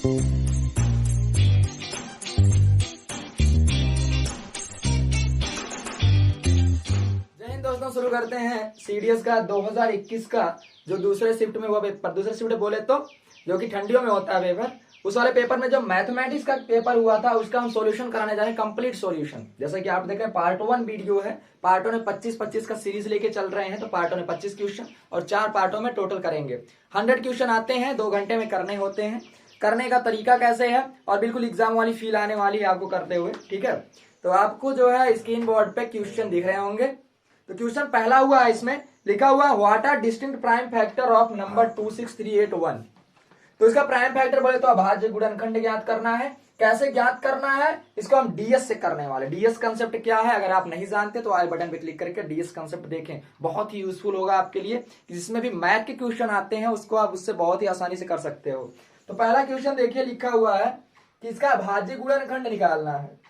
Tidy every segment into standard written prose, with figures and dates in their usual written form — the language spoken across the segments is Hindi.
दोस्तों शुरू करते हैं सीडीएस का 2021 का जो दूसरे शिफ्ट में हुआ पेपर। दूसरे शिफ्ट बोले तो जो कि ठंडियों में होता है पेपर, उस वाले पेपर में जो मैथमेटिक्स का पेपर हुआ था उसका हम सॉल्यूशन कराने जा रहे हैं, कंप्लीट सॉल्यूशन। जैसा कि आप देखें पार्ट 1 वीडियो है, पार्टों में 25-25 का सीरीज लेके चल रहे हैं, तो पार्टों में 25 क्वेश्चन और 4 पार्टों में टोटल करेंगे। 100 क्वेश्चन आते हैं, 2 घंटे में करने होते हैं। करने का तरीका कैसे है और बिल्कुल एग्जाम वाली फील आने वाली है आपको करते हुए, ठीक है। तो आपको जो है स्क्रीन बोर्ड पे क्वेश्चन दिख रहे होंगे। तो क्वेश्चन पहला हुआ है, इसमें लिखा हुआ what are distinct prime factor of number 26381। तो इसका प्राइम फैक्टर बोले तो अभाज्य गुणनखंड ज्ञात करना है। कैसे ज्ञात करना है, इसको हम डीएस से करने वाले। डीएस कंसेप्ट क्या है, अगर आप नहीं जानते तो आई बटन पे क्लिक करके डीएस कंसेप्ट देखें, बहुत ही यूजफुल होगा आपके लिए। जिसमें भी मैथ के क्वेश्चन आते हैं उसको आप उससे बहुत ही आसानी से कर सकते हो। तो पहला क्वेश्चन देखिए, लिखा हुआ है कि इसका अभाज्य गुणनखंड निकालना है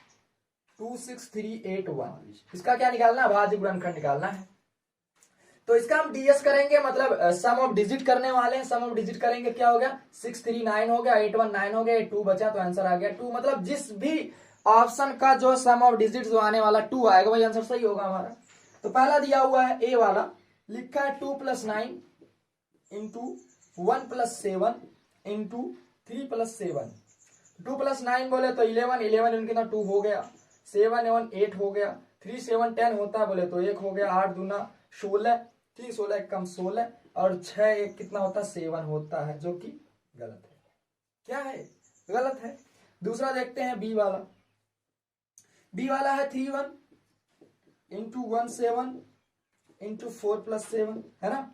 26381। इसका क्या निकालना है, अभाज्य गुणनखंड निकालना है। तो इसका हम डीएस करेंगे, मतलब सम ऑफ डिजिट करने वाले हैं। सम ऑफ डिजिट करेंगे, क्या हो गया 639 हो गया, 819 हो गया, 2 बचा तो आंसर आ गया 2। मतलब जिस भी ऑप्शन का जो सम ऑफ डिजिट जो आने वाला 2 आएगा वही आंसर सही होगा हमारा। तो पहला दिया हुआ है ए वाला, लिखा है 2 + 9 इंटू 1 + 7 इंटू 3 + 7। 2 + 9 बोले तो 11 इनके ना 2 हो गया, 7 1 8 हो गया, 3 7 10 होता है बोले तो 1 हो गया, 8 दूना 16, 3 16 कम 16 और 6 1 कितना होता है 7 होता है, जो कि गलत है। क्या है, गलत है। दूसरा देखते हैं बी वाला। बी वाला है 31 इंटू 17 इंटू 4 + 7, है ना।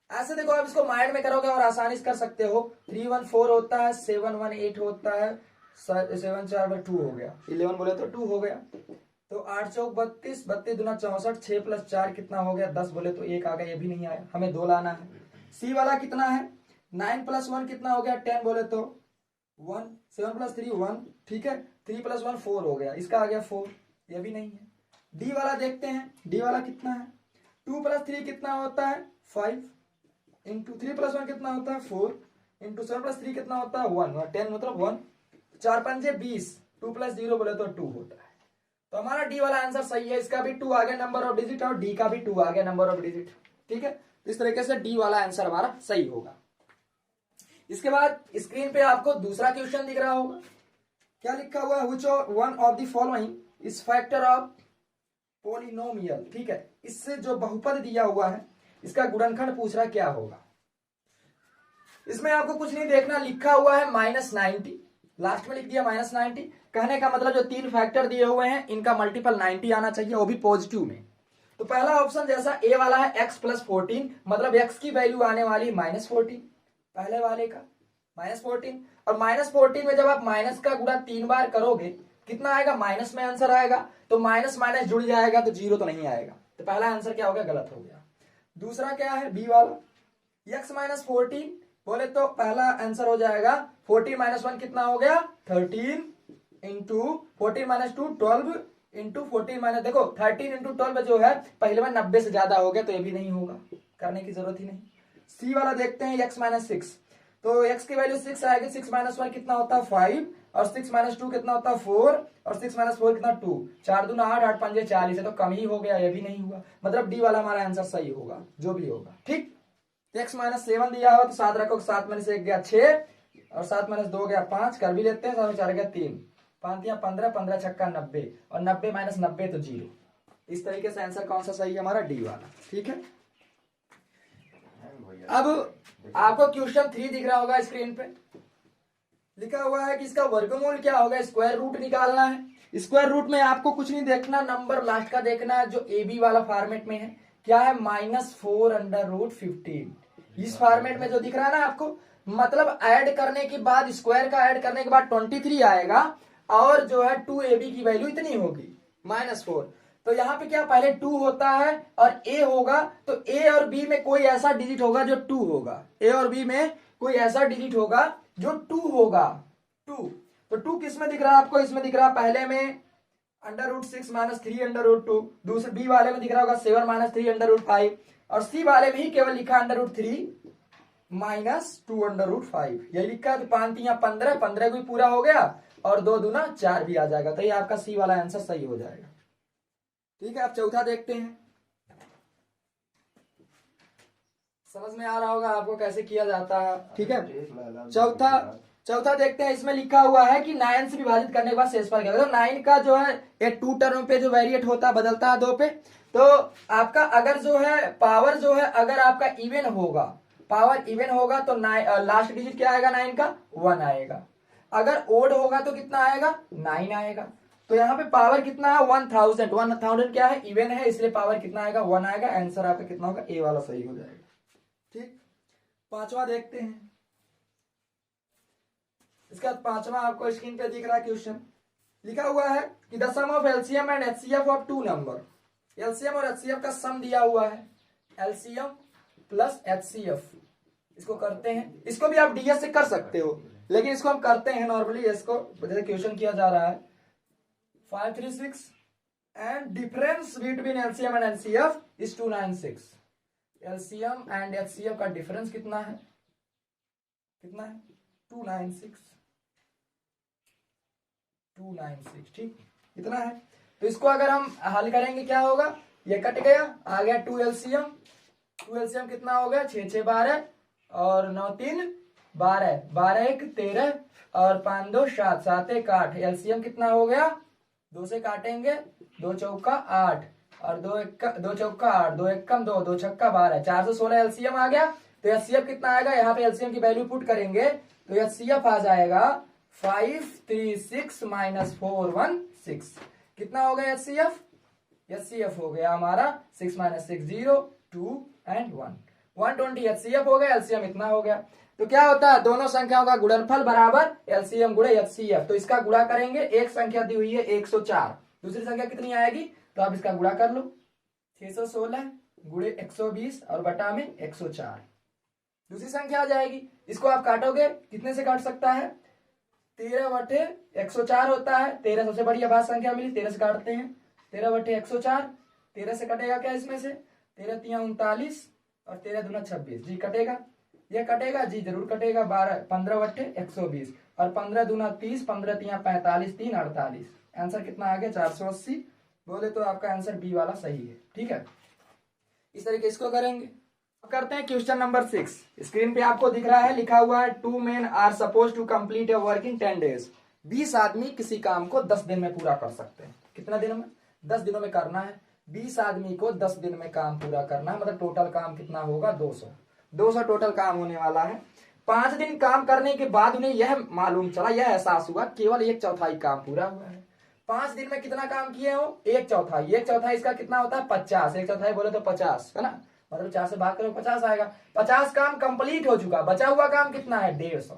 ऐसे देखो आप इसको माइंड में करोगे और आसानी से कर सकते हो। 3 1 4 होता है, 7 1 8 होता है, 7 4 2 हो गया, 11 बोले तो 2 हो गया। तो 8 चौक 32, 32 दूना 64, 6 + 4 कितना हो गया 10 बोले तो 1 आ गया, ये भी नहीं आया, हमें 2 लाना है। सी वाला कितना है 9 + 1 कितना हो गया 10 बोले तो 1, 7 + 3 1, ठीक है। 3 + 1 4 हो गया, इसका आ गया 4, ये भी नहीं है। डी वाला देखते हैं, डी वाला कितना है 2 + 3 कितना होता है 5 इंटू 3 + 1 कितना होता है 4 इंटू 7 + 3 कितना होता है 1, 10 मतलब 1, 4 5 20, 2 + 0 बोले तो 2 होता है। तो हमारा डी वाला आंसर सही है। इसका भी 2 आ गया नंबर ऑफ डिजिट और डी का भी 2 आ गया नंबर ऑफ डिजिट, ठीक है। इस तरीके से डी वाला आंसर हमारा सही होगा। इसके बाद स्क्रीन पे आपको दूसरा क्वेश्चन दिख रहा होगा, क्या लिखा हुआ है which one of the following is factor of polynomial, ठीक है। इससे जो बहुपद दिया हुआ है इसका गुणनखंड पूछ रहा क्या होगा। इसमें आपको कुछ नहीं देखना, लिखा हुआ है -90, लास्ट में लिख दिया -90। कहने का मतलब जो 3 फैक्टर दिए हुए हैं इनका मल्टीपल 90 आना चाहिए, वो भी पॉजिटिव में। तो पहला ऑप्शन जैसा ए वाला है x + 14, मतलब x की वैल्यू आने वाली -14, पहले वाले का -14। और -14 में जब आप माइनस का गुणा 3 बार करोगे कितना आएगा, माइनस में आंसर आएगा। तो माइनस माइनस जुड़ जाएगा तो 0 तो नहीं आएगा। तो पहला आंसर क्या हो गया, गलत हो गया। दूसरा क्या है बी वाला, x - 14 बोले तो पहला आंसर हो जाएगा 14 - 1 कितना हो गया 13 इंटू 14 - 2 12 इंटू 14 देखो 13 इंटू 12 जो है पहले में 90 से ज्यादा हो गया, तो ये भी नहीं होगा, करने की जरूरत ही नहीं। सी वाला देखते हैं x - 6, तो x की वैल्यू 6 आएगी, 6 - 1 कितना होता है 5 और 6 - 2 कितना होता है 4 और 6 - 4 कितना 2, 4 दूना 8 8 5 40 है, तो कम ही हो गया, ये भी नहीं हुआ। मतलब डी वाला हमारा आंसर सही होगा, जो भी होगा, ठीक। x - 7 दिया हुआ तो 7 रखो, 7 में से 1 गया 6 और 7 - 2 गया 5, कर भी लेते हैं, 7 में 4 गया 3, 5 या 15, 15 छक्का 90 और 90 - 90 तो 0। इस तरीके से आंसर कौन सा सही है हमारा, डी वाला, ठीक है। अब आपको क्वेश्चन 3 दिख रहा होगा स्क्रीन पे, लिखा हुआ है कि इसका वर्गमूल क्या होगा, स्क्वायर रूट निकालना है। स्क्वायर रूट में आपको कुछ नहीं देखना, नंबर लास्ट का देखना है, जो ए बी वाला फॉर्मेट में है। क्या है -4√15, इस फॉर्मेट में जो दिख रहा है ना आपको, मतलब ऐड करने के बाद, स्क्वायर का ऐड करने के बाद 23 आएगा और जो है 2ab की वैल्यू इतनी होगी -4। तो यहाँ पे क्या पहले 2 होता है और a होगा, तो a और b में कोई ऐसा डिजिट होगा जो 2 होगा, a और b में कोई ऐसा डिजिट होगा जो 2 होगा, 2। तो 2 किस में दिख रहा है आपको, इसमें दिख रहा है पहले में √6 - 3√2, दूसरे बी वाले में दिख रहा होगा 7 - 3√5 और सी वाले में ही केवल लिखा √3 -2√5 यही लिखा है। तो 5 3 15, 15 भी पूरा हो गया और 2 दूना 4 भी आ जाएगा। तो ये आपका सी वाला आंसर सही हो जाएगा। ठीक है, अब चौथा देखते हैं। समझ में आ रहा होगा आपको कैसे किया जाता है। ठीक है, चौथा देखते हैं। इसमें लिखा हुआ है कि 9 से विभाजित करने के बाद शेषफल क्या होगा। तो 9 का जो है ये 2 टर्म पे जो वेरिएट होता है, बदलता है 2 पे। तो आपका अगर जो है पावर जो है अगर आपका इवन होगा, पावर इवन होगा तो लास्ट डिजिट क्या आएगा 9 का 1 आएगा। अगर ओड होगा तो कितना आएगा 9 आएगा। तो यहाँ पे पावर कितना है 1000। 1000 क्या है इवन है, इसलिए पावर कितना आएगा 1 आएगा। आंसर आपका कितना होगा ए वाला सही हो जाएगा। ठीक, पांचवा देखते हैं। इसके बाद पांचवा आपको स्क्रीन पे दिख रहा है क्वेश्चन। लिखा हुआ है कि the sum of LCM and HCF of 2 नंबर। एलसीएम और एचसीएफ का सम दिया हुआ है, एलसीएम प्लस एचसीएफ। इसको करते हैं, इसको भी आप डीएस से कर सकते हो, लेकिन इसको हम करते हैं नॉर्मली। इसको जैसे क्वेश्चन किया जा रहा है 536 and difference between LCM and HCF is 296। LCM and HCF का डिफरेंस कितना है, कितना है 296। ठीक, इतना है। तो इसको अगर हम हल करेंगे क्या होगा, ये कट गया, आ गया 2 एलसीएम। 2 एलसीएम कितना हो गया 6 6 12 और 9 3 12, 12 1 13 और 5 2 7, 7 1 8। एलसीएम कितना हो गया, 2 से काटेंगे 2 चौका 8 और 2 चौका 8, 2 1 कम 2, 2 छक्का 12, 416 एलसीएम आ गया। तो एचसीएफ कितना आएगा, यहाँ पे एलसीएम की वैल्यू पुट करेंगे तो एचसीएफ आ जाएगा 536 - 416। कितना हो गया एचसीएफ, एचसीएफ हो गया हमारा 6 - 6 0 2 एंड 1, 120 एचसीएफ हो गया। एलसीएम इतना हो गया। तो क्या होता है, दोनों संख्याओं का गुणनफल बराबर एलसीएम गुणे एचसीएफ। तो इसका गुणा करेंगे, एक संख्या दी हुई है 104, दूसरी संख्या कितनी आएगी, तो आप इसका गुणा कर लो 616 गुणे 120 और बटा में 104, दूसरी संख्या आ जाएगी। इसको आप काटोगे, कितने से काट सकता है, 13/104 होता है। 13 सबसे बड़ी भाज्य संख्या मिली, 13 से काटते हैं, 13/104। 13 से कटेगा क्या इसमें से, 13 3 39 और 13 दूना 26। जी कटेगा, ये कटेगा जी जरूर कटेगा। 15/120 और 15 दूना 30, 15 3 45, 3 48। आंसर कितना आ गया 480। बोले तो आपका आंसर बी वाला सही है। ठीक है, इस तरीके इसको करेंगे। करते हैं क्वेश्चन नंबर 6। स्क्रीन पे आपको दिख रहा है, लिखा हुआ है 2 men are suppose to complete a work in 10 days। 20 आदमी किसी काम को 10 दिन में पूरा कर सकते हैं। कितना दिनों में, 10 दिनों में करना है। 20 आदमी को 10 दिन में काम पूरा करना है, मतलब टोटल काम कितना होगा 200 टोटल काम होने वाला है। 5 दिन काम करने के बाद उन्हें यह मालूम चला, यह एहसास हुआ केवल 1/4 काम पूरा हुआ है। 5 दिन में कितना काम किए हो, 1/4। 1/4 इसका कितना होता है 50। 1/4 बोले तो 50 है ना, मतलब 4 से भाग करो 50 आएगा। 50 काम कंप्लीट हो चुका, बचा हुआ काम कितना है 150।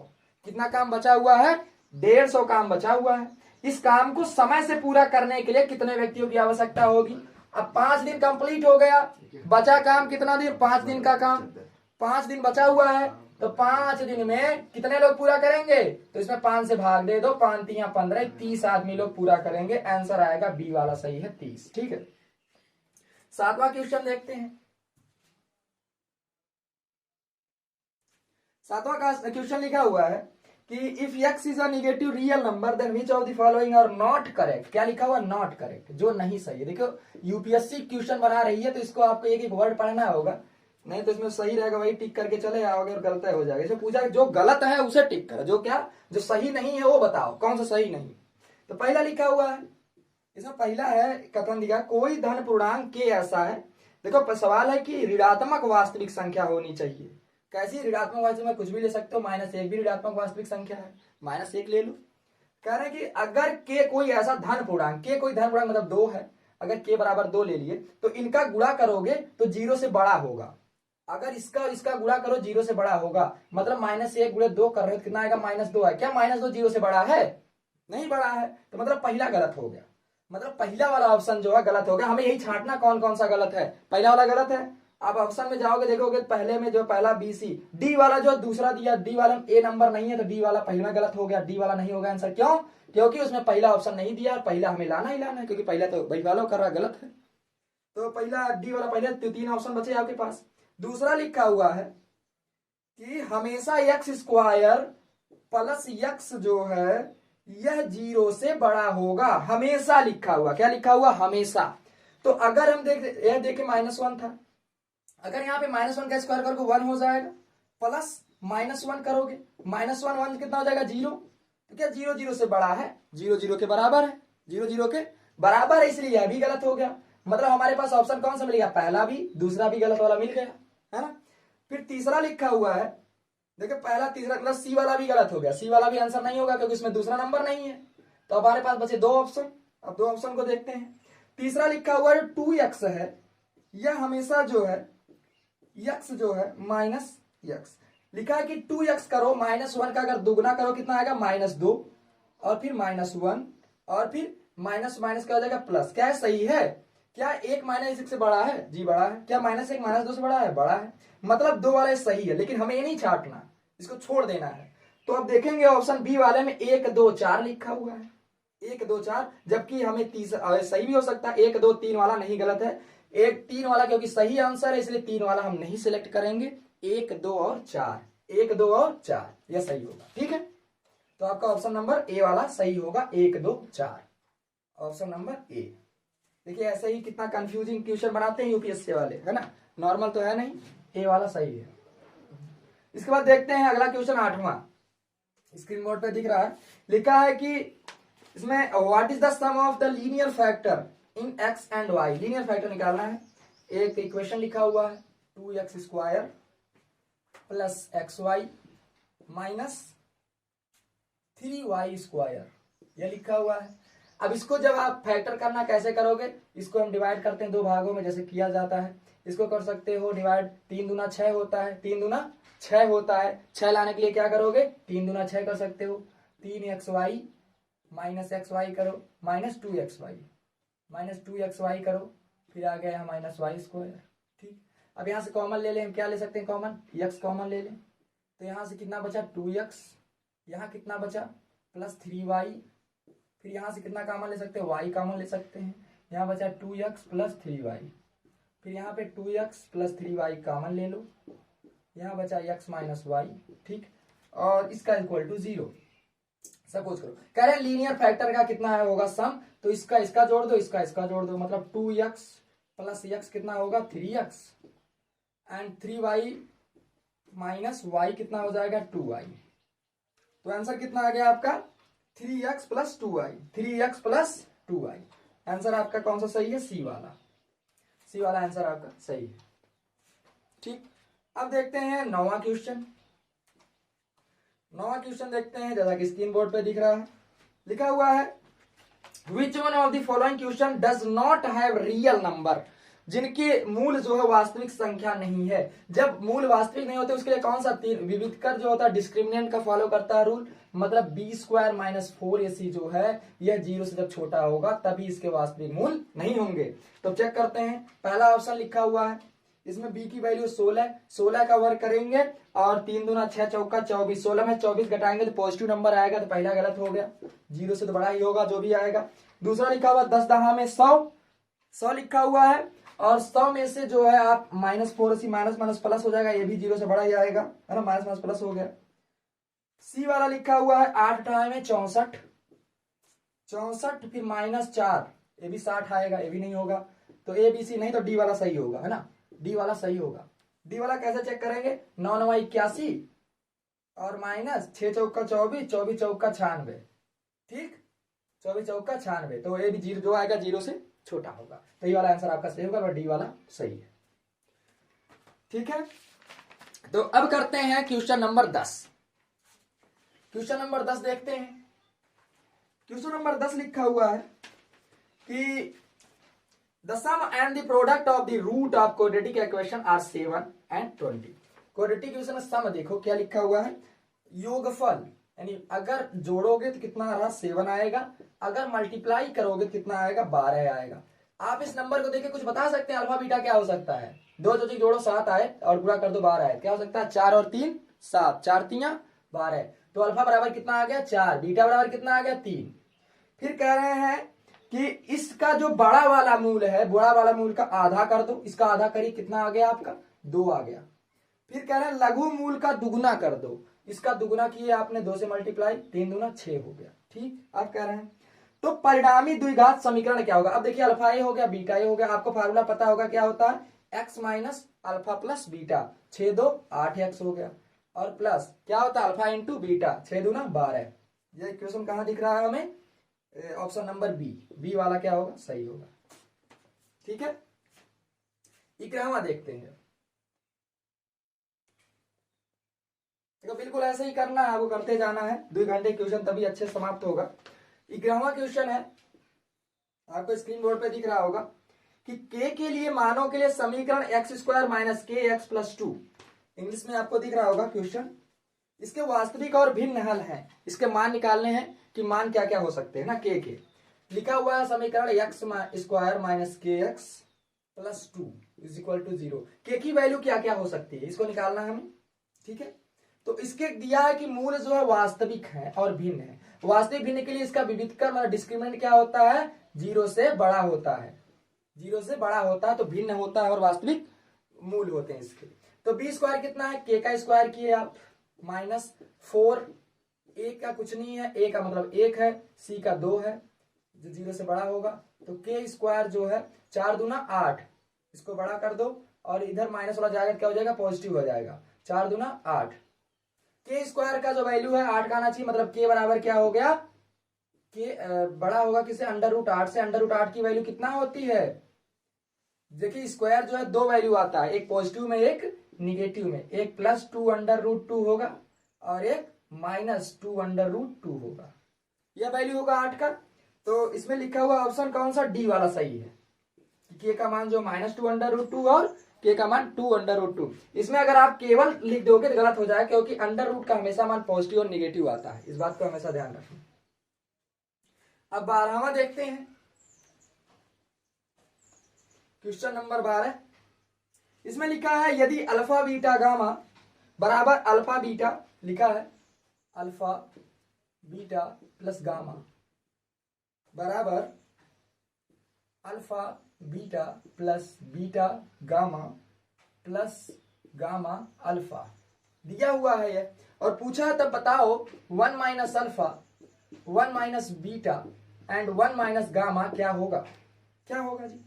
कितना काम बचा हुआ है, 150 काम बचा हुआ है। इस काम को समय से पूरा करने के लिए कितने व्यक्तियों की आवश्यकता होगी। अब 5 दिन कंप्लीट हो गया, बचा काम कितना दिन, 5 दिन का काम, 5 दिन बचा हुआ है। तो 5 दिन में कितने लोग पूरा करेंगे, तो इसमें 5 से भाग दे दो, 5 3 15, 30 आदमी लोग पूरा करेंगे। आंसर आएगा बी वाला सही है 30। ठीक है, 7वां क्वेश्चन देखते हैं। 7वां का क्वेश्चन लिखा हुआ है कि if x is a negative real number then which of the following are not correct. क्या लिखा हुआ, नॉट करेक्ट, जो नहीं सही है। देखो यूपीएससी क्वेश्चन बना रही है तो इसको आपको एक एक वर्ड पढ़ना होगा, नहीं तो इसमें सही रहेगा वही टिक करके चले आओगे और गलत हो जाएगा। इसमें पूछा जो गलत है उसे टिक करो, जो क्या जो सही नहीं है वो बताओ कौन सा सही नहीं। तो पहला लिखा हुआ है, इसमें पहला है कथन दिया कोई धन पूर्णांक के ऐसा है। देखो सवाल है कि ऋणात्मक वास्तविक संख्या होनी चाहिए। कैसी ऋणात्मक वास्तविक, में कुछ भी ले सकते हो, -1 भी ऋणात्मक वास्तविक संख्या है, -1 ले लो। कह रहे हैं कि अगर के कोई ऐसा धन पूर्णांक, के कोई धन पूर्णांक मतलब 2 है, अगर के बराबर 2 ले लिए तो इनका गुणा करोगे तो 0 से बड़ा होगा। अगर इसका और इसका गुणा करो 0 से बड़ा होगा, मतलब -1 गुणे 2 कर रहे हो तो कितना आएगा -2 है। क्या -2 0 से बड़ा है, नहीं बड़ा है, तो मतलब पहला गलत हो गया। मतलब पहला वाला ऑप्शन जो है गलत हो गया। हमें यही छांटना कौन कौन सा गलत है। पहला वाला गलत है, आप ऑप्शन में जाओगे देखोगे पहले में जो पहला BC, डी वाला जो दूसरा दिया, डी वाला ए नंबर नहीं है तो डी वाला पहले में गलत हो गया, डी वाला नहीं होगा आंसर। क्यों, क्योंकि उसमें पहला ऑप्शन नहीं दिया और पहला हमें लाना ही लाना है, क्योंकि पहला तो वही वाला कर रहा गलत है। तो पहला डी वाला पहले 3 ऑप्शन बचे आपके पास। दूसरा लिखा हुआ है कि हमेशा एक्स स्क्वायर प्लस एक्स जो है यह 0 से बड़ा होगा। हमेशा लिखा हुआ, क्या लिखा हुआ, हमेशा। तो अगर हम यह देखे -1 था, अगर यहाँ पे -1 का स्क्वायर करोगे 1 हो जाएगा, प्लस -1 करोगे -1 कितना हो जाएगा 0। तो क्या 0 0 से बड़ा है, 0 0 के बराबर है, 0 0 के बराबर है, इसलिए यह भी गलत हो गया। मतलब हमारे पास ऑप्शन कौन सा मिल गया, पहला भी दूसरा भी गलत वाला मिल गया, है ना। फिर तीसरा लिखा हुआ है, देखिए पहला तीसरा मतलब सी वाला भी गलत हो गया, सी वाला भी आंसर नहीं होगा क्योंकि इसमें दूसरा नंबर नहीं है। तो हमारे पास बचे 2 ऑप्शन। अब 2 ऑप्शन को देखते हैं। तीसरा लिखा हुआ है 2x है, यह हमेशा जो है x जो है -x लिखा है कि 2x करो, -1 का अगर दुगना करो कितना आएगा -2, और फिर -1, और फिर माइनस माइनस क्या हो जाएगा प्लस। क्या है, सही है। क्या 1 -1 से बड़ा है, जी बड़ा है। क्या -1 -2 से बड़ा है, बड़ा है। मतलब 2 वाला सही है, लेकिन हमें ये नहीं छाटना, इसको छोड़ देना है। तो अब देखेंगे ऑप्शन बी वाले में 1 2 4 लिखा हुआ है, 1 2 4, जबकि हमें तीसरा सही भी हो सकता है, 1 2 3 वाला नहीं, गलत है। 1 3 वाला क्योंकि सही आंसर है, इसलिए 3 वाला हम नहीं सिलेक्ट करेंगे। 1 2 और 4, 1 2 और 4 यह सही होगा, ठीक है। तो आपका ऑप्शन नंबर ए वाला सही होगा, 1 2 4, ऑप्शन नंबर ए। देखिए ऐसे ही कितना कंफ्यूजिंग क्वेश्चन बनाते हैं यूपीएससी वाले, है ना। नॉर्मल तो है नहीं, ए वाला सही है। इसके बाद देखते हैं अगला क्वेश्चन 8वां, स्क्रीन बोर्ड पे दिख रहा है। लिखा है कि इसमें what is the sum of the linear factor in x and y. Linear factor निकालना है। एक इक्वेशन लिखा हुआ है 2x square plus xy minus 3y square, यह लिखा हुआ है। अब इसको जब आप फैक्टर करना कैसे करोगे, इसको हम डिवाइड करते हैं 2 भागों में, जैसे किया जाता है। इसको कर सकते हो डिवाइड, 3 दूना 6 होता है, 3 दूना 6 होता है। 6 लाने के लिए क्या करोगे, 3 दूना 6 कर सकते हो। 3xy माइनस xy करो, -2xy करो, फिर आ गया -y स्क्वायर, ठीक। अब यहाँ से कॉमन ले लें, हम क्या ले सकते हैं कॉमन, x कॉमन ले लें। तो यहाँ से कितना बचा 2x, यहाँ कितना बचा प्लस 3y, फिर यहाँ से कितना कॉमन ले सकते हैं, y कॉमन ले सकते हैं। यहाँ बचा 2x प्लस 3y, फिर यहाँ पे 2x प्लस 3y कॉमन ले लो, यहाँ बचा x माइनस वाई, ठीक। और इसका इक्वल टू 0। सपोज करो कह रहे हैं लीनियर फैक्टर का कितना है होगा सम, तो इसका जोड़ दो, इसका जोड़ दो, मतलब 2x प्लस x कितना होगा 3x, and 3y minus y कितना हो जाएगा 2y। तो आंसर कितना आ गया आपका 3x plus 2y, 3x plus 2y। Answer आपका कौन सा सही है, सी वाला, सी वाला आंसर आपका सही है, ठीक। अब देखते हैं 9वां क्वेश्चन। 9वां क्वेश्चन देखते हैं, जैसा कि स्क्रीन बोर्ड पे दिख रहा है। लिखा हुआ है विच one of the following question does not have real number. जिनके मूल जो है वास्तविक संख्या नहीं है। जब मूल वास्तविक नहीं होते उसके लिए कौन सा तीर विविधकर जो होता है डिस्क्रिमिनेंट का फॉलो करता है रूल, मतलब बी स्क्वायर माइनस 4ac जो है यह 0 से जब छोटा होगा तभी इसके वास्तविक मूल नहीं होंगे। तो चेक करते हैं, पहला ऑप्शन लिखा हुआ है, इसमें b की वैल्यू 16 का वर्ग करेंगे और 3 दूना 6 चौका 24, 16 में 24 घटाएंगे तो पॉजिटिव नंबर आएगा, तो पहला गलत हो गया, 0 से तो बड़ा ही होगा जो भी आएगा। दूसरा लिखा हुआ 10 दहा में 100 लिखा हुआ है, और 100 में से जो है आप -4ac माइनस माइनस प्लस हो जाएगा, ये भी 0 से बड़ा ही आएगा, है ना, माइनस माइनस प्लस हो गया। सी वाला लिखा हुआ है 8 दहा में 64, फिर -4, ये भी 60 आएगा, ये भी नहीं होगा। तो ए बी सी नहीं, तो डी वाला सही होगा, है ना, डी वाला सही होगा। डी वाला कैसे चेक करेंगे, 9 9 81 और माइनस 6 चौका 24, 24 चौका 96, ठीक, 24 चौका 96, तो ये भी 0 जो आएगा 0 से छोटा होगा। तो ये वाला आंसर आपका सही होगा और डी वाला सही है, ठीक है। तो अब करते हैं क्वेश्चन नंबर 10। क्वेश्चन नंबर 10 देखते हैं। क्वेश्चन नंबर 10 लिखा हुआ है कि the sum and the product of the root of quadratic equation are 7 and 20। Quadratic equation में सम देखो क्या लिखा हुआ है, योगफल, यानी अगर जोड़ोगे तो कितना आ रहा 7 आएगा, अगर मल्टीप्लाई करोगे तो कितना आएगा 12 आएगा। आप इस नंबर को देखे कुछ बता सकते हैं अल्फा बीटा क्या हो सकता है, 2 चौकी जोड़ो 7 आए और पूरा कर दो 12 आए, क्या हो सकता है 4 और 3 7, 4 3 12, तो अल्फा बराबर कितना आ गया 4, बीटा बराबर कितना आ गया 3। फिर कह रहे हैं कि इसका जो बड़ा वाला मूल है, बड़ा वाला मूल का आधा कर दो, इसका आधा करिए कितना आ गया आपका 2 आ गया। फिर कह रहे हैं लघु मूल का दुगुना कर दो, इसका दुगुना किए आपने 2 से मल्टीप्लाई, 3 दूना 6 हो गया। ठीक, आप कह रहे हैं तो परिणामी द्विघात समीकरण क्या होगा। अब देखिए अल्फा ए हो गया, बीटा ए हो गया, आपको फार्मूला पता होगा क्या होता है, x minus alpha plus beta, 6 2 8 x हो गया, और प्लस क्या होता है अल्फा इंटू बीटा, 6 दूना 12। ये क्वेश्चन कहाँ दिख रहा है हमें, ऑप्शन नंबर बी, बी वाला क्या होगा, सही होगा। ठीक है, 11वां देखते हैं। तो बिल्कुल ऐसे ही करना है, आपको करते जाना है, 2 घंटे क्वेश्चन तभी अच्छे समाप्त होगा। 11वां क्वेश्चन है, आपको स्क्रीन बोर्ड पे दिख रहा होगा कि k के लिए मानों के लिए समीकरण x square minus k x plus 2, English में आपको दिख रहा होगा क्वेश्चन। इसके वास्तविक और भिन्न हल हैं, इसके मान निकालने हैं कि मान क्या क्या हो सकते हैं ना k के। लिखा हुआ है समीकरण x square minus k x plus 2 is equal to 0। K की वैल्यू क्या क्या हो सकती है, इसको निकालना है हमें। ठीक है, तो इसके दिया है कि मूल जो है वास्तविक है और भिन्न है। वास्तविक भिन्न के लिए इसका विविधकर मतलब डिस्क्रिमिनेंट क्या होता है, 0 से बड़ा होता है, 0 से बड़ा होता है तो भिन्न होता है और वास्तविक मूल होते हैं इसके। तो बी स्क्वायर कितना है, के का स्क्वायर किए आप माइनस 4, ए का कुछ नहीं है, ए का मतलब 1 है, सी का 2 है जो 0 से बड़ा होगा, तो के स्क्वायर जो है 4 दूना 8, इसको बड़ा कर दो और इधर माइनस वाला जाएगा क्या हो जाएगा, पॉजिटिव हो जाएगा, 4 दूना 8। के स्क्वायर का जो वैल्यू है 8 का आना चाहिए, मतलब के बराबर क्या हो गया, के बड़ा होगा किसे, अंडर रूट 8 से। अंडर रूट 8 की वैल्यू कितना होती है, देखिए स्क्वायर जो है 2 वैल्यू आता है, एक पॉजिटिव में एक निगेटिव में, एक प्लस 2 अंडर रूट 2 होगा और एक माइनस 2 अंडर रूट 2 होगा, यह वैल्यू होगा 8 का। तो इसमें लिखा हुआ ऑप्शन कौन सा, डी वाला सही है, के का मान जो माइनस 2 अंडर रूट 2 और के का मान 2 अंडर रूट 2। इसमें अगर आप केवल लिख दोगे तो गलत हो जाएगा, क्योंकि अंडर रूट का हमेशा मान पॉजिटिव और निगेटिव आता है, इस बात को हमेशा ध्यान रखें। अब 12वां देखते हैं, क्वेश्चन नंबर 12। इसमें लिखा है यदि अल्फा बीटा गामा बराबर अल्फा बीटा, लिखा है अल्फा बीटा प्लस गामा बराबर alpha beta plus beta gamma plus gamma alpha दिया हुआ है ये, और पूछा तब बताओ 1 minus alpha 1 minus beta and 1 minus gamma क्या होगा, क्या होगा जी।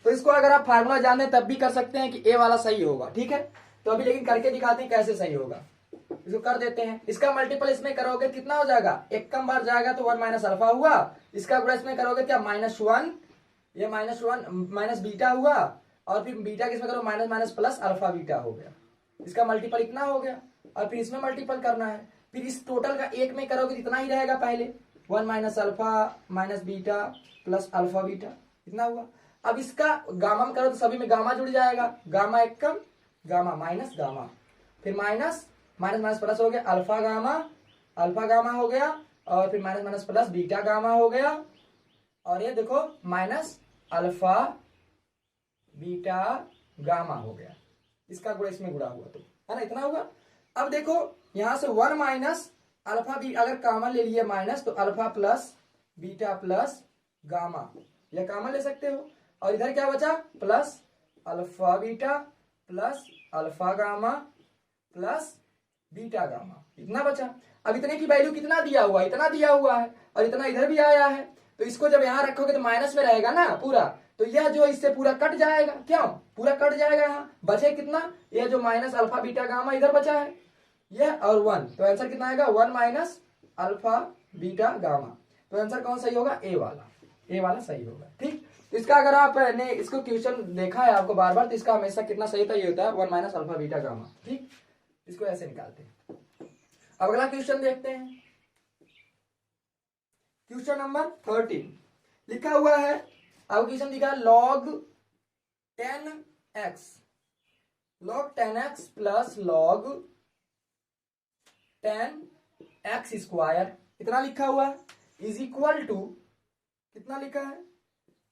तो इसको अगर आप फार्मूला जाने तब भी कर सकते हैं कि ए वाला सही होगा। ठीक है, तो अभी लेकिन करके दिखाते हैं कैसे सही होगा, इसको कर देते हैं। इसका मल्टीपल इसमें करोगे कितना हो जाएगा, एक कम बार जाएगा तो 1 माइनस अल्फा हुआ, इसका गुणा इसमें करोगे क्या -1, ये -1 माइनस बीटा हुआ, और फिर बीटा किसमें करो minus minus plus alpha beta हो गया, इसका मल्टीपल इतना हो गया, और फिर इसमें मल्टीपल करना है, फिर इस टोटल का एक में करोगे इतना ही रहेगा पहले, 1 minus alpha minus beta plus alpha beta, इतना हुआ। अब इसका गामा में करो तो सभी में गामा जुड़ जाएगा, गामा एक कम गामा माइनस गामा, फिर माइनस माइनस माइनस प्लस हो गया अल्फा गामा हो गया, और फिर minus minus plus beta gamma हो गया, और ये देखो माइनस अल्फा बीटा गामा हो गया, इसका गुणा इसमें गुणा हुआ तो है ना, इतना होगा। अब देखो यहां से 1 माइनस अल्फा भी अगर कॉमन ले लिए माइनस, तो alpha plus beta plus gamma, यह कॉमन ले सकते हो, और इधर क्या बचा plus alpha beta plus alpha gamma plus beta gamma, इतना बचा। अब इतने की वैल्यू कितना दिया हुआ है, इतना दिया हुआ है, और इतना इधर भी आया है, तो इसको जब यहां रखोगे तो माइनस में रहेगा ना पूरा, तो यह जो इससे पूरा कट जाएगा, क्यों पूरा कट जाएगा, यहाँ बचे कितना, यह जो माइनस अल्फा बीटा गामा इधर बचा है यह, और 1, तो आंसर कितना आएगा 1 माइनस अल्फा बीटा गामा, तो आंसर कौन सही होगा, ए वाला सही होगा। ठीक, तो इसका अगर आपने इसको क्वेश्चन देखा है आपको बार बार, तो इसका हमेशा कितना सही था, ये होता है 1 माइनस अल्फा बीटा गामा। ठीक, इसको ऐसे निकालते हैं। अब अगला क्वेश्चन देखते हैं, क्वेश्चन नंबर 13 लिखा हुआ है, अब क्वेश्चन लिखा है log 10x plus log 10x square, इतना लिखा हुआ है, इज इक्वल टू कितना लिखा है,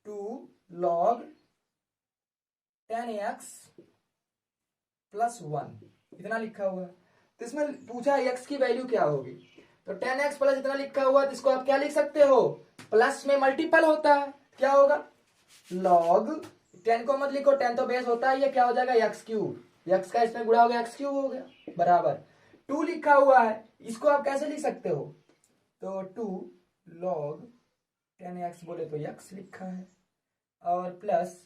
2 log 10x प्लस 1, इतना लिखा हुआ है। तो इसमें पूछा है x की वैल्यू क्या होगी, तो 10x प्लस इतना लिखा हुआ है, तो इसको आप क्या लिख सकते हो, प्लस में मल्टीपल होता है, क्या होगा log 10 को मत लिखो, 10 तो बेस होता है, ये क्या हो जाएगा x क्यूब, एक्स का इसमें गुणा हो गया, एक्स क्यूब हो गया, बराबर 2 लिखा हुआ है, इसको आप कैसे लिख सकते हो, तो 2 log 10x बोले तो x लिखा है, और प्लस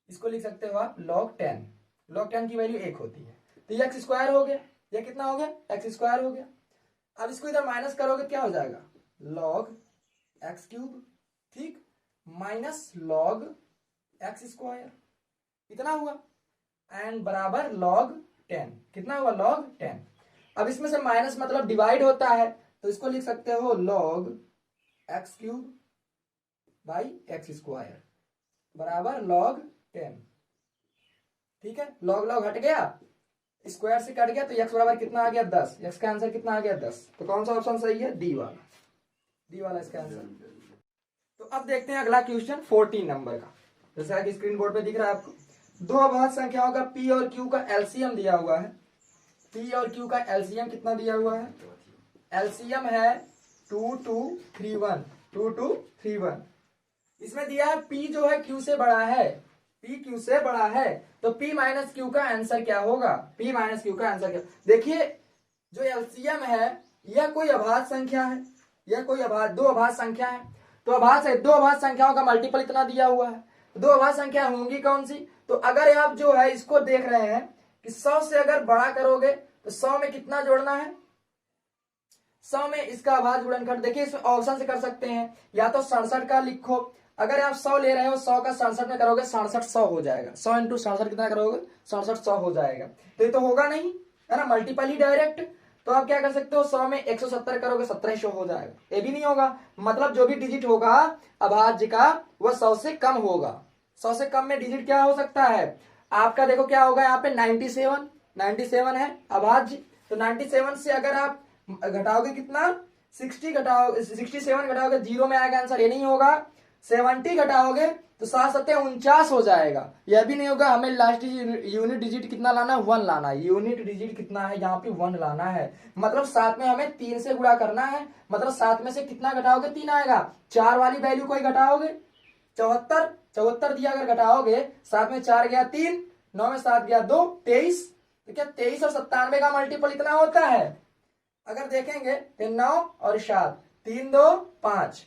इसको लिख सकते हो आप log 10 की वैल्यू 1 होती है, तो ये एक्स स्क्वायर हो गया, ये कितना हो गया, एक्स स्क्वायर हो गया। अब इसको इधर माइनस करोगे क्या हो जाएगा, log x क्यूब, ठीक, माइनस log x स्क्वायर, इतना हुआ, एंड बराबर log 10, कितना हुआ, log 10। अब इसमें से माइनस मतलब डिवाइड होता है, तो इसको लिख सकते हो log x cube by x square बराबर log 10, ठीक है, लॉग लॉग हट गया, स्क्वायर से कट गया, तो x बराबर कितना आ गया, 10, x का आंसर कितना आ गया, 10। तो कौन सा ऑप्शन सही है, डी वाला इसका आंसर। तो अब देखते हैं अगला क्वेश्चन 14 नंबर का, जैसा कि स्क्रीन बोर्ड पे दिख रहा है आपको, दो अभाज्य संख्याओं का p और q का एलसीएम दिया हुआ है, p और q का एलसीएम कितना दिया हुआ है, एलसीएम है 2231, इसमें दिया है p जो है q से बड़ा है, p q से बड़ा है, तो p माइनस क्यू का आंसर क्या होगा, p माइनस क्यू का आंसर क्या, देखिए जो एलसीएम है यह कोई अभाज्य संख्या है, यह कोई दो अभाज्य संख्या है, तो दो अभाज्य संख्याओं का मल्टीपल इतना दिया हुआ है, दो अभाज्य संख्या होंगी कौन सी, तो अगर आप जो है इसको देख रहे हैं कि 100 से अगर बड़ा करोगे तो 100 में कितना जोड़ना है, 100 में इसका अभाज्य गुणनखंड, देखिए इसमें ऑप्शन से कर सकते हैं, या तो 67 का लिखो, अगर आप 100 ले रहे हो 100 का 67 में करोगे 67 100 हो जाएगा, 100 इंटू 67 कितना करोगे, 67 100 हो जाएगा, तो ये तो होगा नहीं है ना, मल्टीपल ही डायरेक्ट, तो आप क्या कर सकते हो 100 में 170 करोगे 1700 हो जाएगा, ये भी नहीं होगा, मतलब जो भी डिजिट होगा अभाज्य का वह 100 से कम होगा, 100 से कम में डिजिट क्या हो सकता है आपका, देखो क्या होगा यहाँ पे 97 है अभाज्य, तो 97 से अगर आप घटाओगे कितना 67 घटाओगे, जीरो में आएगा आंसर, ये नहीं होगा, 70 घटाओगे तो 7 7 49 हो जाएगा, यह भी नहीं होगा, हमें लास्ट यूनिट डिजिट कितना लाना है, 1 लाना है, यूनिट डिजिट कितना है यहाँ पे 1 लाना है, मतलब 7 में हमें 3 से गुणा करना है, मतलब 7 में से कितना घटाओगे 3 आएगा, 4 वाली वैल्यू को ही घटाओगे, 74 दिया अगर घटाओगे, 7 में 4 गया 3, 9 में 7 गया 2, 23, तो क्या 23 और 97 का मल्टीपल इतना होता है, अगर देखेंगे तो 9 और 7, 3 2 5,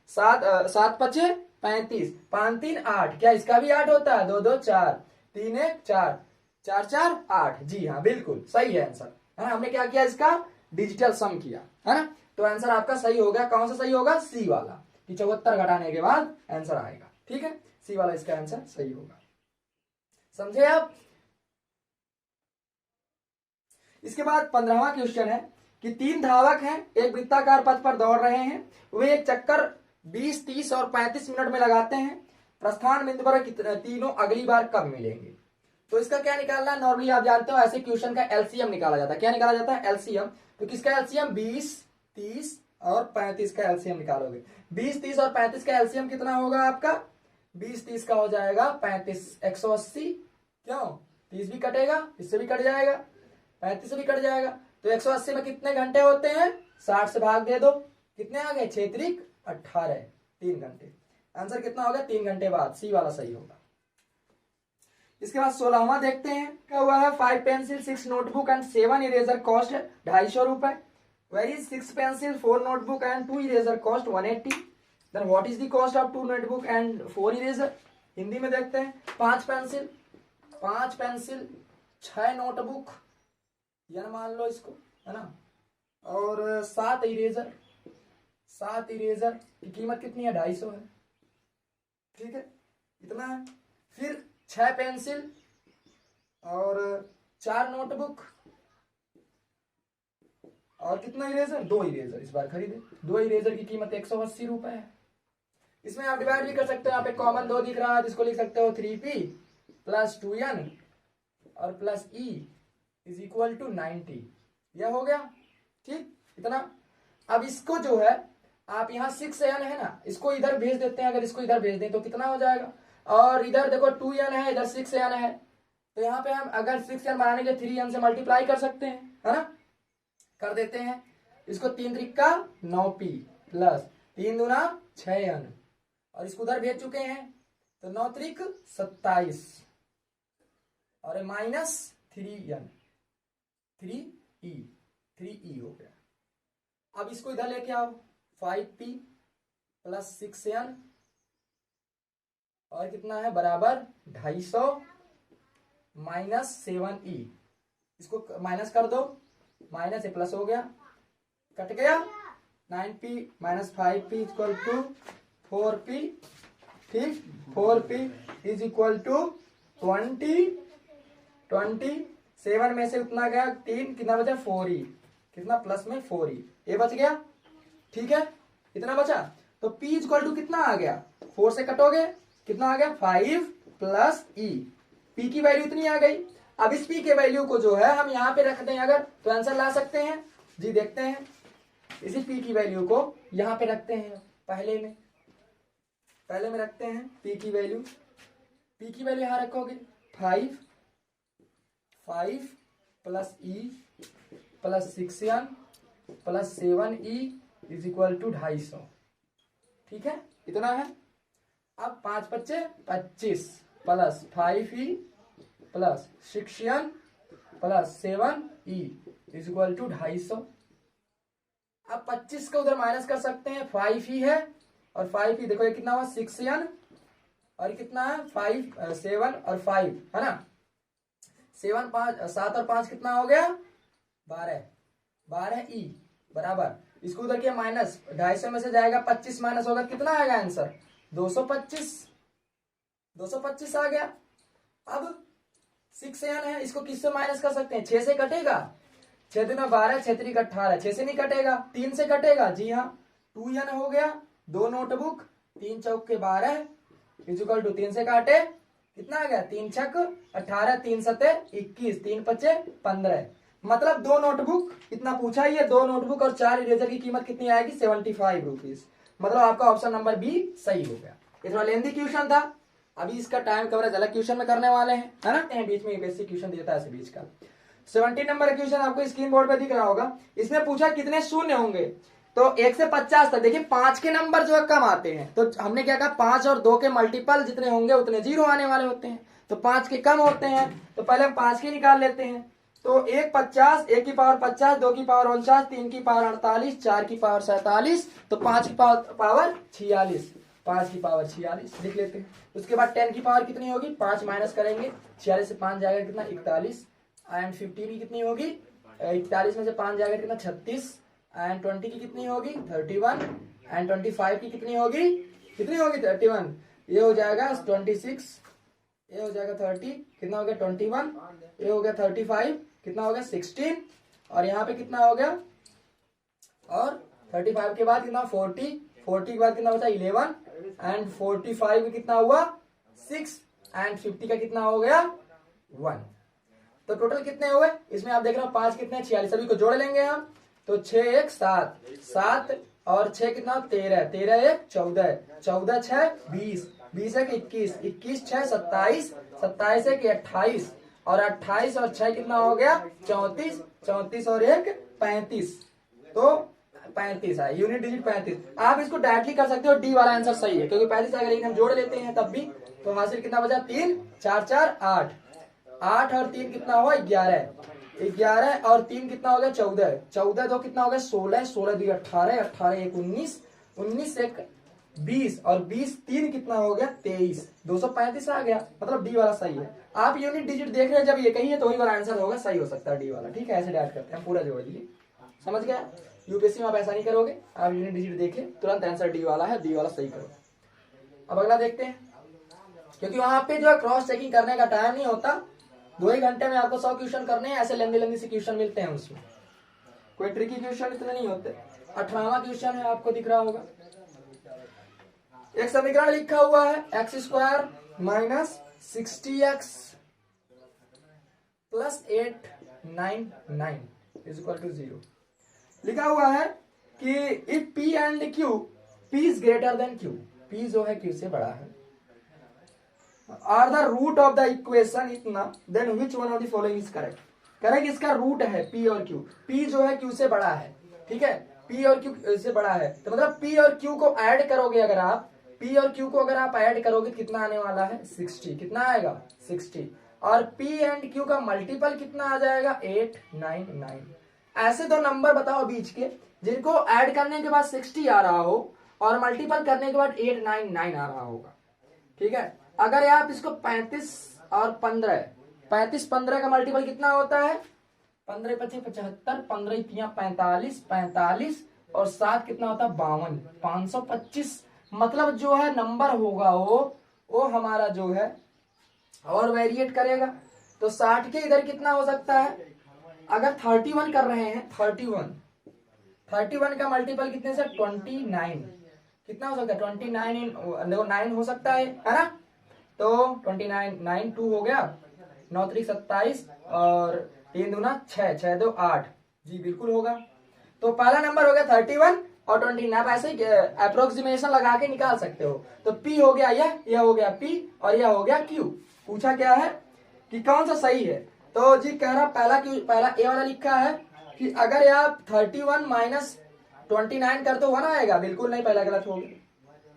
7 5 35, 5 3 8, क्या इसका भी 8 होता है, 2 2 4, 3 1 4, 4 4 8, जी हाँ बिल्कुल सही है आंसर, है ना, हमने क्या किया इसका डिजिटल सम किया, है ना, तो आंसर आपका सही हो गया, कौन सा सही होगा, सी वाला, कि 74 घटाने के बाद आंसर आएगा, ठीक है, सी वाला इसका आंसर सही होगा, समझे आप। इसके बाद 15वां क्वेश्चन है कि 3 धावक हैं, एक वृत्ताकार पथ पर दौड़ रहे हैं, वे एक चक्कर 20 30 और 35 मिनट में लगाते हैं, प्रस्थान बिंदु पर तीनों अगली बार कब मिलेंगे, तो इसका क्या निकालना है, नॉर्मली आप जानते हो ऐसे क्वेश्चन का एलसीएम निकाला जाता है, क्या निकाला जाता है, एलसीएम, तो किसका एलसीएम 20 30 और 35 का एलसीएम निकालोगे, 20 30 और 35 का एलसीएम कितना होगा आपका, 20 30 का हो जाएगा 35, 180, क्यों 30 भी कटेगा, इससे भी कट जाएगा, 35 से भी कट जाएगा, तो 180 में कितने घंटे होते हैं, 60 से भाग दे दो, कितने आ गए 6 3 18, 3 घंटे, आंसर कितना होगा 3 घंटे बाद, सी वाला सही होगा। इसके बाद 16वां देखते हैं, क्या हुआ है, 5 pencil 6 notebook and 7 eraser cost 250 रुपए, where is 6 pencil 4 notebook and 2 eraser cost 180, then what is the cost of 2 notebook and 4 eraser, Hindi में देखते हैं, 5 पेंसिल 6 नोटबुक, यह मान लो इसको, है ना, और 7 इरेजर की कीमत कितनी है, 250 है, ठीक है, इतना है, फिर 6 पेंसिल और 4 नोटबुक और कितना इरेजर, 2 इरेजर इस बार खरीदे, 2 इरेजर की कीमत 180 रुपए है, इसमें आप डिवाइड भी कर सकते हो, यहाँ पे कॉमन 2 दिख रहा है, जिसको लिख सकते हो 3p प्लस 2n और plus e is equal to 90, यह हो गया, ठीक, इतना। अब इसको जो है आप यहाँ 6n है ना, इसको इधर भेज देते हैं, अगर इसको इधर भेज दें तो कितना हो जाएगा, और इधर देखो 2n है, इधर 6n है, तो यहाँ पे हम अगर 6n बनाने के 3n से मल्टीप्लाई कर सकते हैं, है ना, कर देते हैं, इसको 3 त्रिका 9p प्लस 3 दूना 6n, और इसको उधर भेज चुके हैं, तो 9 त्रिक 27 और माइनस 3n 3e हो गया। अब इसको इधर लेके आओ, 5p प्लस 6n और कितना है बराबर 250 माइनस 7e। इसको माइनस कर दो, माइनस ए प्लस हो गया, कट गया। 9p minus 5p equal to 4p, ठीक, 4p इज इक्वल टू 27 में से उतना गया 3, कितना बचा 4e, कितना प्लस में 4e, ये बच गया, ठीक है, इतना बचा। तो p इक्वल टू कितना आ गया, 4 से कटोगे कितना आ गया 5 प्लस e, p की वैल्यू इतनी आ गई। अब इस p के वैल्यू को जो है हम यहाँ पे रख दें अगर, तो आंसर ला सकते हैं जी। देखते हैं, इसी p की वैल्यू को यहाँ पे रखते हैं, पहले में रखते हैं p की वैल्यू यहाँ रखोगे 5 plus e plus 6n plus 7e is equal to 250, ठीक है, इतना है। अब 5 बच्चे 25 plus 5e plus 6n plus 7e is equal to 250। अब 25 को उधर माइनस कर सकते हैं, 5e है और 5e, देखो ये कितना हुआ 6n और कितना है 7 और 5 है ना, 7 और 5 कितना हो गया 12e बराबर, इसको उधर किया माइनस, 250 में से जाएगा 25 माइनस होगा, कितना आएगा आंसर 225 आ गया। अब 6n है, इसको किससे माइनस कर सकते हैं, 6 से कटेगा, 6 दूना 12, 6 3 18, 6 से नहीं कटेगा, 3 से कटेगा, जी हाँ 2n हो गया, 2 नोटबुक, 3 चौक के 12 इक्वल टू 3 से काटे कितना आ गया 3 छक 18, 3 सते 21, 3 पचे 15, मतलब 2 नोटबुक इतना पूछा ही है, 2 नोटबुक और 4 इरेजर की कीमत कितनी आएगी 75 रुपीज, मतलब आपका ऑप्शन नंबर बी सही हो गया। ये थोड़ा लेंदी क्वेश्चन था, अभी इसका टाइम कवरेज अलग क्वेश्चन में करने वाले हैं, है ना, बीच में बेसिक क्वेश्चन देता है बीच का। 17 नंबर क्वेश्चन आपको स्क्रीन बोर्ड पे दिख रहा होगा, इसमें पूछा कितने शून्य होंगे, तो 1 से 50 तक। देखिए 5 के नंबर जो है कम आते हैं, तो हमने क्या कहा 5 और 2 के मल्टीपल जितने होंगे उतने 0 आने वाले होते हैं, तो 5 के कम होते हैं, तो पहले हम 5 के निकाल लेते हैं। तो 1 50, 1 की पावर 50, 2 की पावर 49, 3 की पावर 48, 4 की पावर 47, तो 5 की पावर 46, 5 की पावर 46 लिख लेते हैं। उसके बाद 10 की पावर कितनी होगी, 5 माइनस करेंगे, 46 से 5 जाएगा कितना 41, एंड 50 की कितनी होगी 41 में से 5 जाएगा कितना 36, एंड 20 की कितनी होगी 31, एंड 25 की कितनी होगी 31, ये हो जाएगा 26, ये हो जाएगा 30, कितना हो गया 21, ये हो गया 35, कितना हो गया 16, और यहाँ पे कितना हो गया, और 35 के बाद कितना 40 के बाद कितना बचा 11, एंड 45 में कितना हुआ 6, एंड 50 का कितना हो गया 1। तो टोटल कितने हुए, इसमें आप देख रहे हो 5 कितने 46, सभी को जोड़ लेंगे हम, तो 6 1 7 और 6 कितना 13, 13 1 14, 14 6 20, 20 1 21, 21 6 27, 27 1 28, और 28 और 6 कितना हो गया 34, 34 और 1 35, तो 35 है, यूनिट डिजिट 35। आप इसको डायरेक्टली कर सकते हो, डी वाला आंसर सही है, क्योंकि 35 अगर लेकिन हम जोड़ लेते हैं तब भी, तो हासिल कितना बचा 3 4 4 8, 8 और 3 कितना हुआ 11, 11 और 3 कितना हो गया 14, 14 2 कितना हो गया 16, 16 2 18, 18 1 19, 19 1 20, और 20 3 कितना हो गया 23, 235 आ गया, मतलब डी वाला सही है। आप यूनिट डिजिट देख रहे हैं, जब ये कही है तो वही वाला आंसर होगा, सही हो सकता है डी वाला, ठीक है, ऐसे डायरेक्ट करते हैं, पूरा जोड़ दीजिए, समझ गया। यूपीएससी में आप ऐसा नहीं करोगे, आप यूनिट डिजिट देखे तुरंत आंसर डी वाला है, डी वाला सही करो। अब अगला देखते हैं, क्योंकि वहां पे जो है क्रॉस चेकिंग करने का टाइम नहीं होता, 2 ही घंटे में आपको 100 क्वेश्चन करने हैं, ऐसे लंबी से क्वेश्चन मिलते हैं, उसमें कोई ट्रिकी क्वेश्चन इतने नहीं होते। 18वां क्वेश्चन है, आपको दिख रहा होगा, एक समीकरण लिखा हुआ है x² minus 60x plus 899 is equal to 0। लिखा हुआ है कि if p and q, p is greater than q, p जो है q से बड़ा है, are the root of the equation इतना, then which one of the following is correct. Correct इसका रूट है p और q, p जो है q से बड़ा है, ठीक है, p और q से बड़ा है, तो मतलब p और q को ऐड करोगे, अगर आप p और q को अगर आप ऐड करोगे कितना आने वाला है 60, कितना आएगा 60, और P एंड Q का मल्टीपल कितना आ जाएगा 899। ऐसे दो नंबर बताओ बीच के जिनको ऐड करने के बाद 60 आ रहा हो और मल्टीपल करने के बाद 899 आ रहा होगा। ठीक है, अगर आप इसको 35 और 15, 35-15 का मल्टीपल कितना होता है 15-25-75, 15-3-45, 45 और 7 कितना होता है 52, 525। मतलब जो है नंबर होगा वो हमारा जो है और वेरिएट करेगा। तो 60 के इधर कितना हो सकता है, अगर 31 कर रहे हैं 31 का मल्टीपल कितने से 29, कितना हो सकता है 29 9 हो सकता है ना। तो 29 9 2 हो गया, 9 3 27 और 3 दूना 6 6 2 8, जी बिल्कुल होगा। तो पहला नंबर हो गया 31 और 29। आप ऐसे ही अप्रोक्सीमेशन लगा के निकाल सकते हो। तो P हो गया यह हो गया P और यह हो गया Q। पूछा क्या है कि कौन सा सही है, तो जी कह रहा पहला ए वाला लिखा है कि अगर आप 31 माइनस 29 कर तो 1 आएगा, बिल्कुल नहीं, पहला गलत हो गया।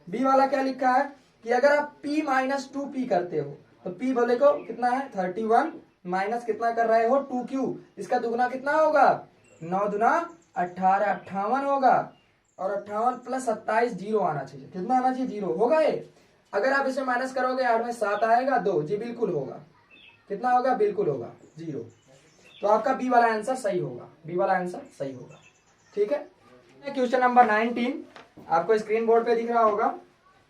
बी वाला क्या लिखा है कि अगर आप P माइनस 2P करते हो तो P बोले को कितना है 31 माइनस कितना कर रहे हो 2Q, इसका दुगुना कितना होगा 9 दूना 18, 58 होगा और 58 प्लस 27 जीरो आना चाहिए। कितना आना चाहिए 0 होगा ये। अगर आप इसे माइनस करोगे 8 में 7 आएगा 2, जी बिल्कुल होगा। कितना होगा बिल्कुल होगा 0। तो आपका बी वाला आंसर सही होगा, बी वाला आंसर सही होगा। ठीक है, क्वेश्चन नंबर 19 आपको स्क्रीन बोर्ड पे दिख रहा होगा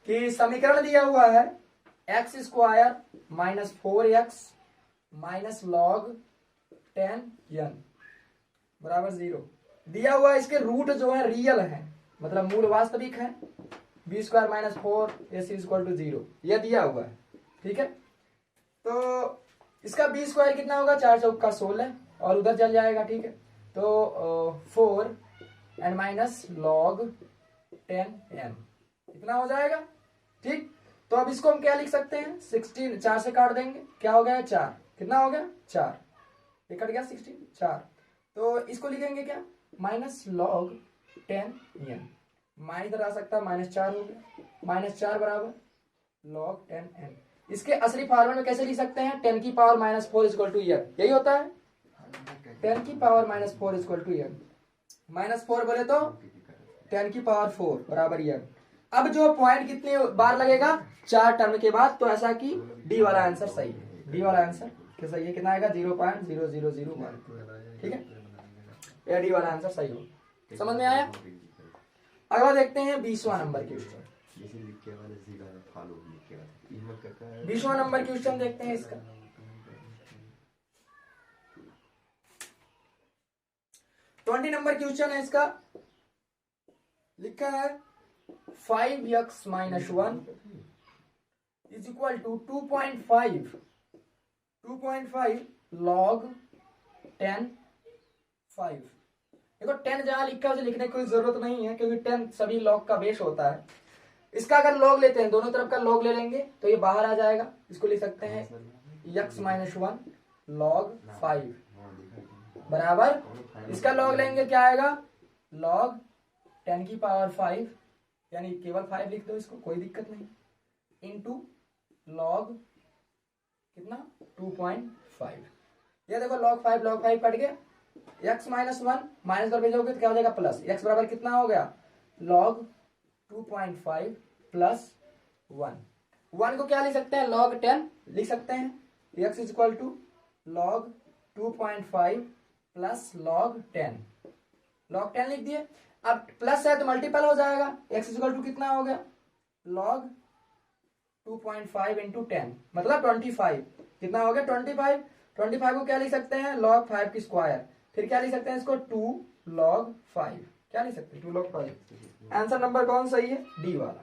कि समीकरण दिया हुआ है x square minus 4x minus log 10n बराबर 0 दिया हुआ है। इसके रूट जो है रियल है, मतलब मूल वास्तविक है। B square minus 4ac equal to 0 यह दिया हुआ है। ठीक है, तो इसका बी स्क्वायर कितना होगा 4 चौका 16 और उधर चल जाएगा। ठीक है, तो 4 एन माइनस लॉग 10n इतना हो जाएगा। ठीक, तो अब इसको हम क्या लिख सकते हैं 16 4 से काट देंगे, क्या हो गया 4, कितना हो गया 4, ये कट गया 16 4। तो इसको लिखेंगे क्या माइनस लॉग 10n, माइनस इधर आ सकता है -4 हो गया, -4 बराबर लॉग 10n। इसके असली फॉर्मूले में कैसे लिख सकते हैं 10 की पावर -4 इक्वल टू n, यही होता है 10 की पावर -4 इक्वल टू n। -4 बोले तो 10 की पावर 4 बराबर n। अब जो पॉइंट कितने बार लगेगा 4 टर्म के बाद, तो ऐसा कि डी वाला आंसर सही है, डी वाला आंसर क्या सही है, कितना आएगा 0.0001। ठीक है, ये डी वाला आंसर सही हो। समझ में आया। अगला देखते हैं 20वां नंबर क्वेश्चन। 20वां नंबर क्वेश्चन देखते हैं इसका। 20 नंबर क्वेश्चन है इसका। लिखा है 5x minus 1 is equal to 2.5 log 10 5। देखो 10 जहां लिखा है उसे लिखने की कोई जरूरत नहीं है, क्योंकि 10 सभी लॉग का बेस होता है। इसका अगर लॉग लेते हैं, दोनों तरफ का लॉग ले लेंगे तो ये बाहर आ जाएगा। इसको लिख सकते हैं x माइनस 1 लॉग 5 बराबर, इसका लॉग लेंगे क्या आएगा लॉग 10 की पावर 5, यानी केवल 5 लिख दो इसको, कोई दिक्कत नहीं, इनटू लॉग कितना 2.5। ये देखो लॉग 5 कट गया, x माइनस 1 माइनस कर भेजोगे तो क्या हो जाएगा प्लस, x बराबर कितना हो गया लॉग 2.5 प्लस 1 को क्या लिख सकते हैं लॉग 10 लिख सकते हैं, x is equal to log 2.5 plus log 10, log 10 लिख दिए। अब प्लस है तो मल्टीपल हो जाएगा, x इज इक्वल टू कितना हो गया लॉग 2.5 इंटू 10 मतलब 25, कितना हो गया 25 को क्या लिख सकते हैं log 5 की स्क्वायर, फिर क्या लिख सकते हैं इसको 2 log 5, क्या लिख सकते हैं 2 log 5। आंसर नंबर कौन सही है डी वाला।